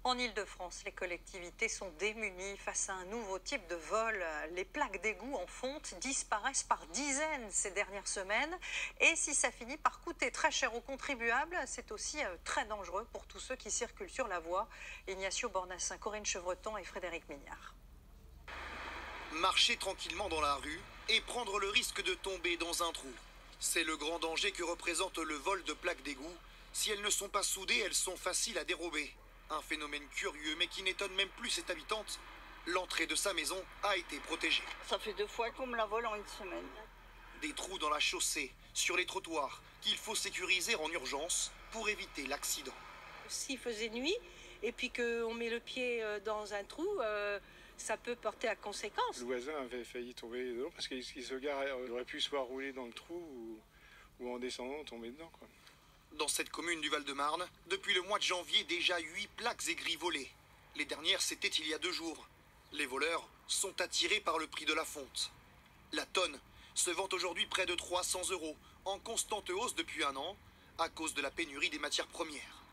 En Île-de-France, les collectivités sont démunies face à un nouveau type de vol. Les plaques d'égout en fonte disparaissent par dizaines ces dernières semaines. Et si ça finit par coûter très cher aux contribuables, c'est aussi très dangereux pour tous ceux qui circulent sur la voie. Ignacio Bornassin, Corinne Chevreton et Frédéric Mignard. Marcher tranquillement dans la rue et prendre le risque de tomber dans un trou. C'est le grand danger que représente le vol de plaques d'égout. Si elles ne sont pas soudées, elles sont faciles à dérober. Un phénomène curieux mais qui n'étonne même plus cette habitante. L'entrée de sa maison a été protégée. Ça fait 2 fois qu'on me la vole en une semaine. Des trous dans la chaussée, sur les trottoirs, qu'il faut sécuriser en urgence pour éviter l'accident. S'il faisait nuit et puis qu'on met le pied dans un trou, ça peut porter à conséquence. Le voisin avait failli tomber dedans parce qu'il se gare, il aurait pu soit rouler dans le trou ou en descendant tomber dedans, quoi. Dans cette commune du Val-de-Marne, depuis le mois de janvier, déjà 8 plaques aigris volées. Les dernières, c'était il y a 2 jours. Les voleurs sont attirés par le prix de la fonte. La tonne se vend aujourd'hui près de 300 €, en constante hausse depuis 1 an, à cause de la pénurie des matières premières.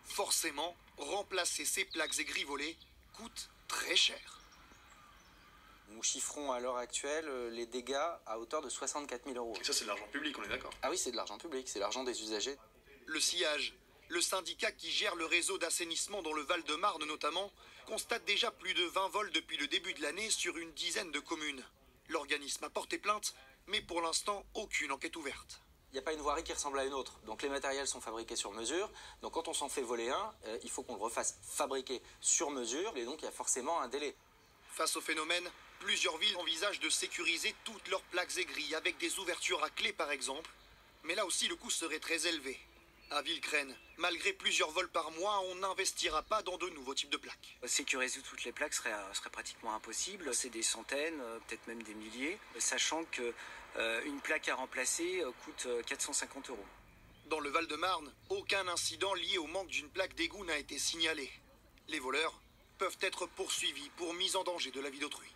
Forcément, remplacer ces plaques aigris volées coûte très cher. Nous chiffrons à l'heure actuelle les dégâts à hauteur de 64 000 €. Et ça, c'est de l'argent public, on est d'accord? Ah oui, c'est de l'argent public, c'est l'argent des usagers. Le sillage, le syndicat qui gère le réseau d'assainissement dans le Val-de-Marne notamment, constate déjà plus de 20 vols depuis le début de l'année sur une dizaine de communes. L'organisme a porté plainte, mais pour l'instant, aucune enquête ouverte. Il n'y a pas une voirie qui ressemble à une autre, donc les matériels sont fabriqués sur mesure. Donc quand on s'en fait voler un, il faut qu'on le refasse fabriquer sur mesure, et donc il y a forcément un délai. Face au phénomène, plusieurs villes envisagent de sécuriser toutes leurs plaques aigries avec des ouvertures à clé par exemple. Mais là aussi, le coût serait très élevé. À Villecreine, malgré plusieurs vols par mois, on n'investira pas dans de nouveaux types de plaques. Sécuriser toutes les plaques serait pratiquement impossible. C'est des centaines, peut-être même des milliers, sachant qu'une plaque à remplacer coûte 450 €. Dans le Val-de-Marne, aucun incident lié au manque d'une plaque d'égout n'a été signalé. Les voleurs peuvent être poursuivis pour mise en danger de la vie d'autrui.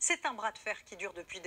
C'est un bras de fer qui dure depuis des